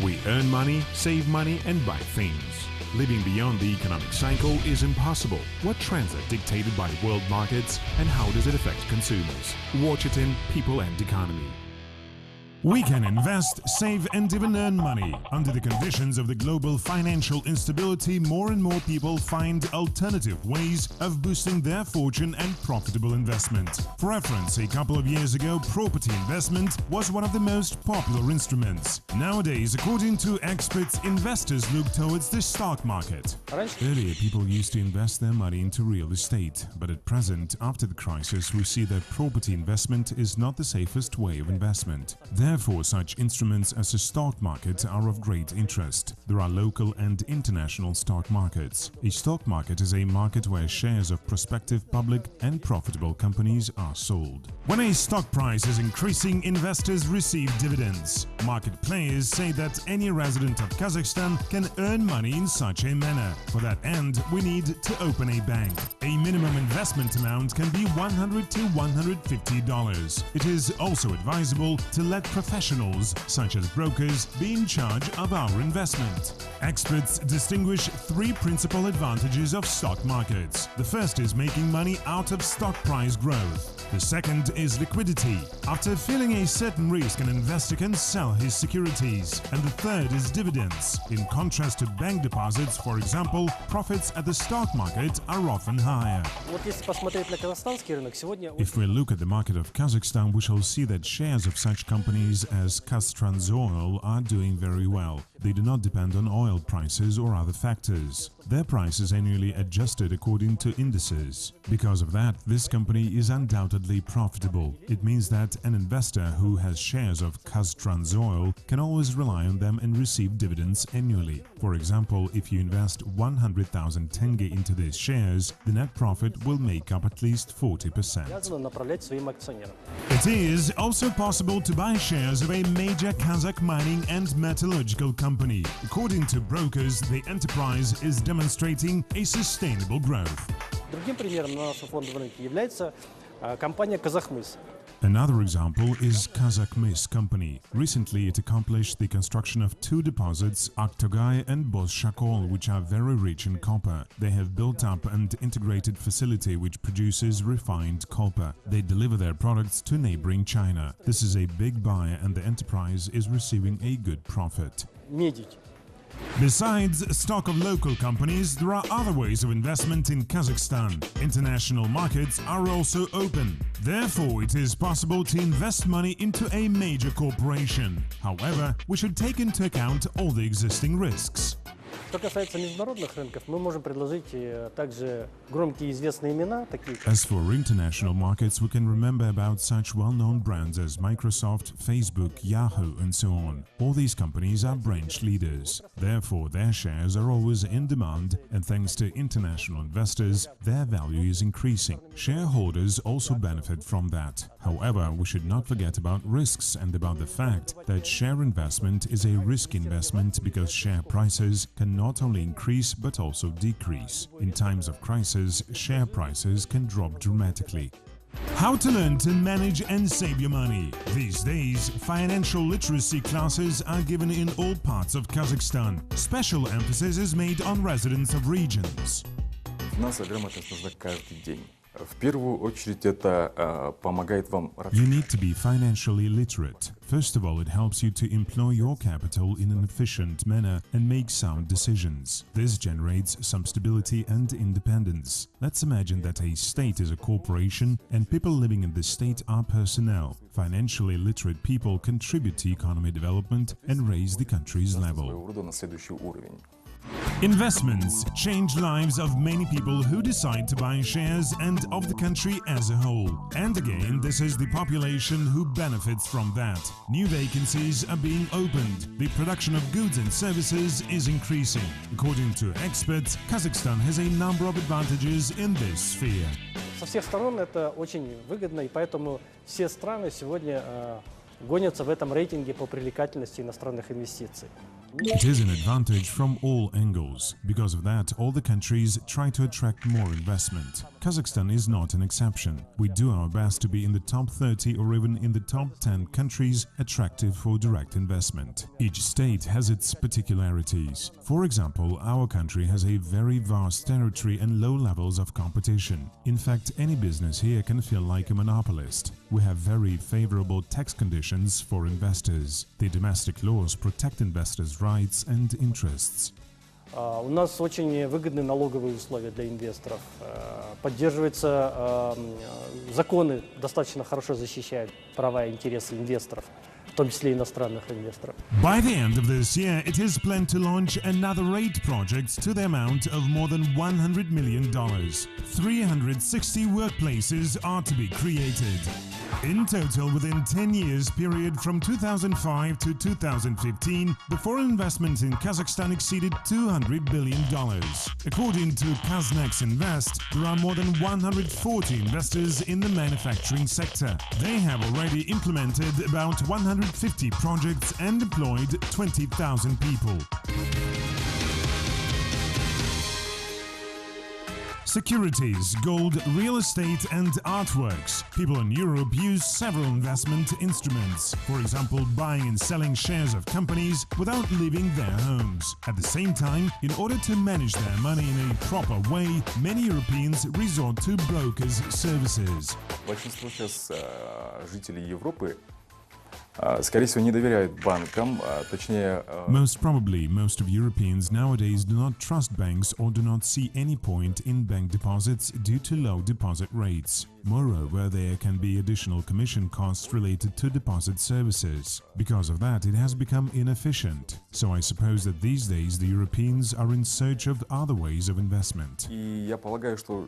We earn money, save money, and buy things. Living beyond the economic cycle is impossible. What trends are dictated by world markets and how does it affect consumers? Watch it in People and Economy. We can invest, save and even earn money. Under the conditions of the global financial instability, more and more people find alternative ways of boosting their fortune and profitable investment. For reference, a couple of years ago, property investment was one of the most popular instruments. Nowadays, according to experts, investors look towards the stock market. Earlier, people used to invest their money into real estate, but at present, after the crisis, we see that property investment is not the safest way of investment. Therefore, such instruments as the stock market are of great interest. There are local and international stock markets. A stock market is a market where shares of prospective public and profitable companies are sold. When a stock price is increasing, investors receive dividends. Market players say that any resident of Kazakhstan can earn money in such a manner. For that end, we need to open a bank. A minimum investment amount can be $100 to $150. It is also advisable to let professionals, such as brokers, be in charge of our investment. Experts distinguish three principal advantages of stock markets. The first is making money out of stock price growth. The second is liquidity. After feeling a certain risk, an investor can sell his securities. And the third is dividends. In contrast to bank deposits, for example, profits at the stock market are often higher. If we look at the market of Kazakhstan, we shall see that shares of such companies as Kazakh are doing very well. They do not depend on oil prices or other factors. Their price is annually adjusted according to indices. Because of that, this company is undoubtedly profitable. It means that an investor who has shares of Kazakh can always rely on them and receive dividends annually. For example, if you invest 100,000 tenge into these shares, the net profit will make up at least 40%. It is also possible to buy shares of a major Kazakh mining and metallurgical company. According to brokers, the enterprise is demonstrating a sustainable growth. Другим примером на нашем фондовом рынке является компания «Казахмыс». Another example is Kazakh company. Recently, it accomplished the construction of two deposits, Aktogay and Bozshakol, which are very rich in copper. They have built up an integrated facility which produces refined copper. They deliver their products to neighboring China. This is a big buy and the enterprise is receiving a good profit. Besides stock of local companies, there are other ways of investment in Kazakhstan. International markets are also open. Therefore, it is possible to invest money into a major corporation. However, we should take into account all the existing risks. Что касается международных рынков, мы можем предложить также громкие известные имена, такие как... As for international markets, we can remember about such well-known brands as Microsoft, Facebook, Yahoo, and so on. All these companies are branch leaders. Therefore, their shares are always in demand, and thanks to international investors, their value is increasing. Shareholders also benefit from that. However, we should not forget about risks and about the fact that share investment is a risk investment because share prices can not only increase but also decrease. In times of crisis, share prices can drop dramatically. How to learn to manage and save your money. These days, financial literacy classes are given in all parts of Kazakhstan. Special emphasis is made on residents of regions. Финансовая грамотность нужна каждый день. В первую очередь это помогает вам... You need to be financially literate. First of all, it helps you to employ your capital in an efficient manner and make sound decisions. This generates some stability and independence. Let's imagine that a state is a corporation and people living in the state are personnel. Financially literate people contribute to economic development and raise the country's level. Investments change lives of many people who decide to buy shares and of the country as a whole. And again, this is the population who benefits from that. New vacancies are being opened. The production of goods and services is increasing. According to experts, Kazakhstan has a number of advantages in this sphere. Со всех сторон это очень выгодно, и поэтому все страны сегодня гонятся в этом рейтинге по привлекательности иностранных инвестиций. It is an advantage from all angles. Because of that, all the countries try to attract more investment. Kazakhstan is not an exception. We do our best to be in the top 30 or even in the top 10 countries attractive for direct investment. Each state has its particularities. For example, our country has a very vast territory and low levels of competition. In fact, any business here can feel like a monopolist. We have very favorable tax conditions for investors. The domestic laws protect investors' rights and interests. У нас очень выгодные налоговые условия для инвесторов. Поддерживаются законы, достаточно хорошо защищают права и интересы инвесторов, в том числе иностранных инвесторов. By the end of this year, it is planned to launch another 8 projects to the amount of more than $100 million. 360 workplaces are to be created. In total, within 10 years period from 2005 to 2015, the foreign investment in Kazakhstan exceeded $200 billion. According to Kazakh Invest, there are more than 140 investors in the manufacturing sector. They have already implemented about 150 projects and employed 20,000 people. Securities, gold, real estate and artworks. People in Europe use several investment instruments, for example buying and selling shares of companies without leaving their homes. At the same time, in order to manage their money in a proper way, many Europeans resort to brokers' services. Большинство сейчас жителей Европы, скорее всего, не доверяют банкам, точнее... Most probably, most of Europeans nowadays do not trust banks or do not see any point in bank deposits due to low deposit rates. Moreover, there can be additional commission costs related to deposit services. Because of that, it has become inefficient. So I suppose that these days the Europeans are in search of other ways of investment. И я полагаю, что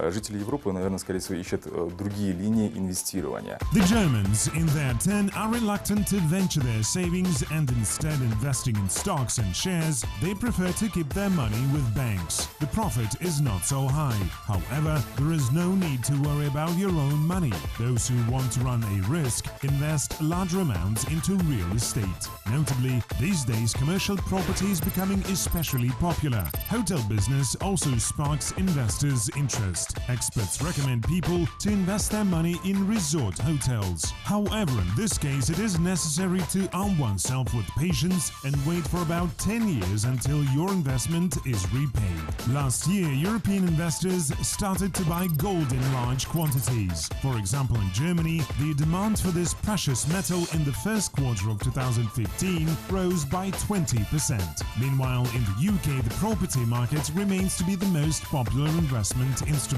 жители Европы, наверное, скорее всего, ищут другие линии инвестирования. The Germans, in their turn, are reluctant to venture their savings and instead investing in stocks and shares, they prefer to keep their money with banks. The profit is not so high. However, there is no need to worry about your own money. Those who want to run a risk invest larger amounts into real estate. Notably, these days commercial property is becoming especially popular. Hotel business also sparks investors' interest. Experts recommend people to invest their money in resort hotels. However, in this case, it is necessary to arm oneself with patience and wait for about 10 years until your investment is repaid. Last year, European investors started to buy gold in large quantities. For example, in Germany, the demand for this precious metal in the first quarter of 2015 rose by 20%. Meanwhile, in the UK, the property market remains to be the most popular investment instrument.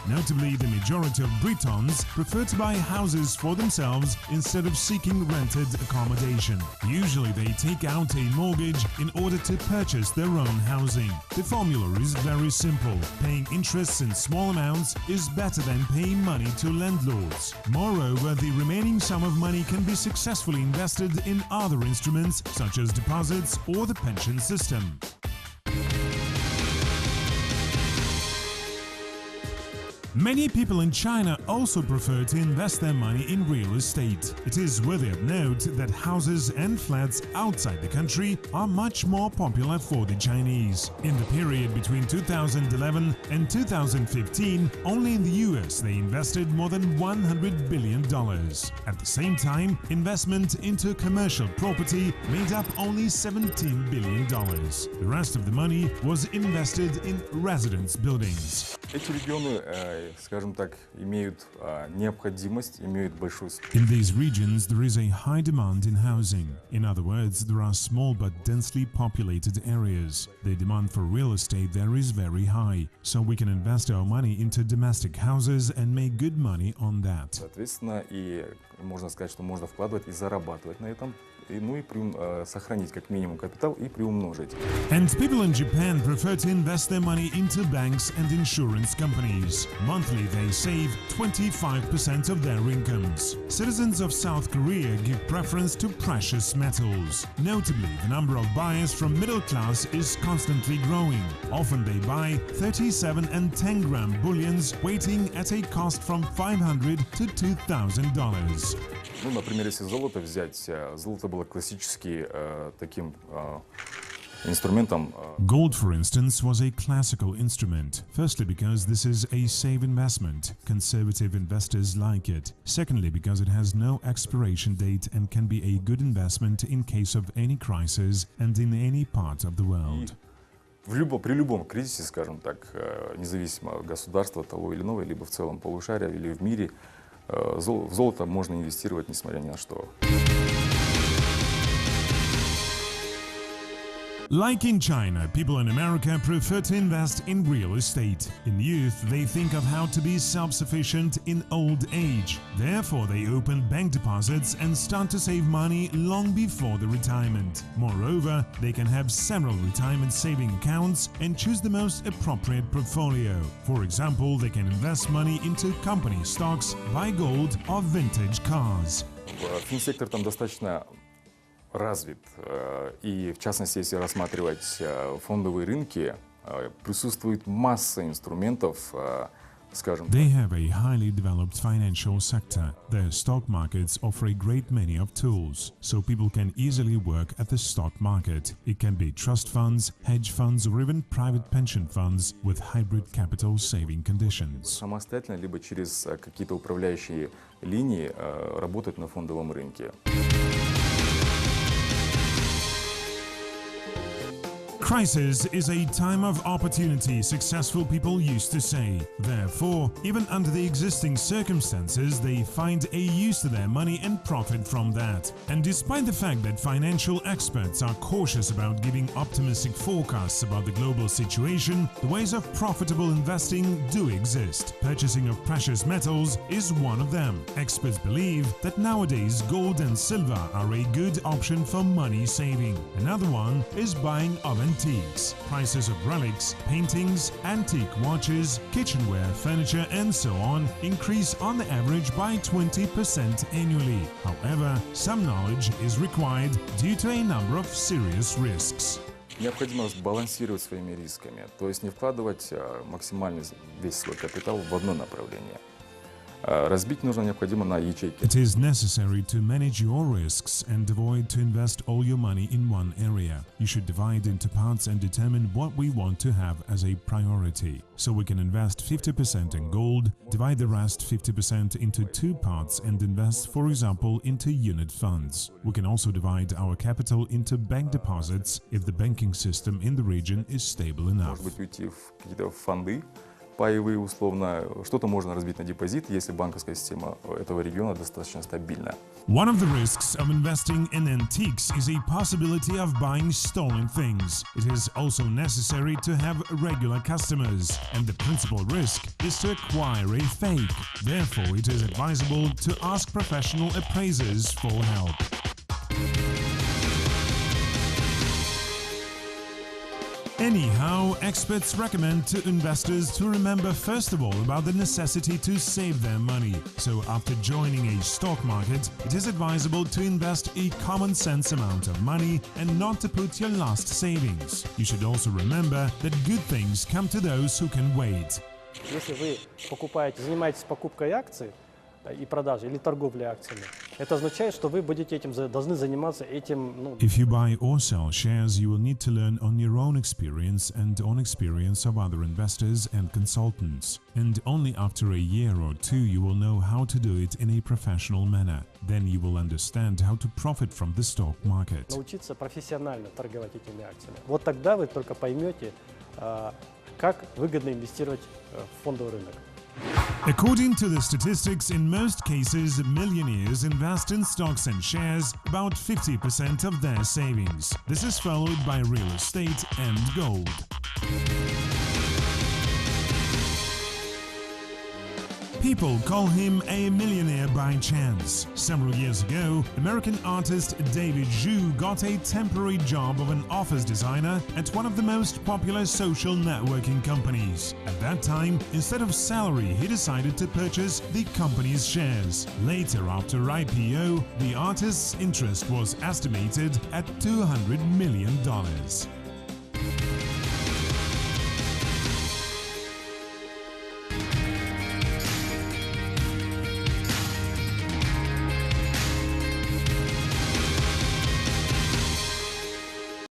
Notably, the majority of Britons prefer to buy houses for themselves instead of seeking rented accommodation. Usually they take out a mortgage in order to purchase their own housing. The formula is very simple. Paying interests in small amounts is better than paying money to landlords. Moreover, the remaining sum of money can be successfully invested in other instruments such as deposits or the pension system. Many people in China also prefer to invest their money in real estate. It is worthy of note that houses and flats outside the country are much more popular for the Chinese. In the period between 2011 and 2015, only in the US they invested more than $100 billion. At the same time, investment into commercial property made up only $17 billion. The rest of the money was invested in residence buildings. Эти регионы, скажем так, имеют необходимость, имеют большую... In these regions, there is a high demand in housing. In other words, there are small but densely populated areas. The demand for real estate there is very high, so we can invest our money into domestic houses and make good money on that. Соответственно, и можно сказать, что можно вкладывать и зарабатывать на этом, ну и сохранить как минимум капитал и приумножить. And people in Japan prefer to invest their money into banks and insurance companies. Monthly they save 25% of their incomes. Citizens of South Korea give preference to precious metals. Notably, the number of buyers from middle class is constantly growing. Often they buy 37 and 10-gram bullions weighing at a cost from $500 to $2,000. Ну, например, если золото взять, золото было классически таким инструментом. Gold, for instance, was a classical instrument. Firstly, because this is a safe investment. Conservative investors like it. Secondly, because it has no expiration date and can be a good investment in case of any crisis and in any part of the world. При любом кризисе, скажем так, независимо от государства того или иного, либо в целом полушария, или в мире, в золото можно инвестировать, несмотря ни на что. Like in China, people in America prefer to invest in real estate. In youth, they think of how to be self-sufficient in old age. Therefore, they open bank deposits and start to save money long before the retirement. Moreover, they can have several retirement saving accounts and choose the most appropriate portfolio. For example, they can invest money into company stocks, buy gold or vintage cars. Финсектор там достаточно развит, и в частности, если рассматривать фондовые рынки, присутствует масса инструментов, скажем. They have a highly developed financial sector. Their stock markets offer a great many of tools, so people can easily work at the stock market. It can be trust funds, hedge funds, or even private pension funds with hybrid capital saving conditions. Самостоятельно, либо через какие-то управляющие линии работать на фондовом рынке. Crisis is a time of opportunity, successful people used to say. Therefore, even under the existing circumstances, they find a use to their money and profit from that. And despite the fact that financial experts are cautious about giving optimistic forecasts about the global situation, the ways of profitable investing do exist. Purchasing of precious metals is one of them. Experts believe that nowadays gold and silver are a good option for money saving. Another one is buying of antiques. Prices of relics, paintings, antique watches, kitchenware, furniture and so on increase on the average by 20% annually. However, some knowledge is required due to a number of serious risks. Необходимо сбалансировать своими рисками, то есть не вкладывать максимальный весь свой капитал в одно направление. Разбить нужно необходимо на ячейки. It is necessary to manage your risks and avoid to invest all your money in one area. You should divide into parts and determine what we want to have as a priority. So we can invest 50% in gold, divide the rest 50% into two parts and invest, for example, into unit funds. We can also divide our capital into bank deposits if the banking system in the region is stable enough. Может быть, уйти в какие-то фонды паевые условно. Что-то можно разбить на депозит, если банковская система этого региона достаточно стабильна. One of the risks of investing in antiques is a possibility of buying stolen things. It is also necessary to have regular customers, and the principal risk is to acquire a fake. Therefore, it is advisable to ask professional appraisers for help. Anyhow, experts recommend to investors to remember first of all about the necessity to save their money. So after joining a stock market, it is advisable to invest a common sense amount of money and not to put your last savings. You should also remember that good things come to those who can wait. Если вы занимаетесь покупкой акций и продажей или торговлей акциями, это означает, что вы будете должны заниматься этим. If you buy or sell shares, you will need to learn on your own experience and on experience of other investors and consultants. And only after a year or two you will know how to do it in a professional manner. Then you will understand how to profit from the stock market. Научиться профессионально торговать этими акциями. Вот тогда вы только поймете, как выгодно инвестировать в фондовый рынок. According to the statistics, in most cases, millionaires invest in stocks and shares about 50% of their savings. This is followed by real estate and gold. People call him a millionaire by chance. Several years ago, American artist David Zhu got a temporary job of an office designer at one of the most popular social networking companies. At that time, instead of salary, he decided to purchase the company's shares. Later, after IPO, the artist's interest was estimated at $200 million.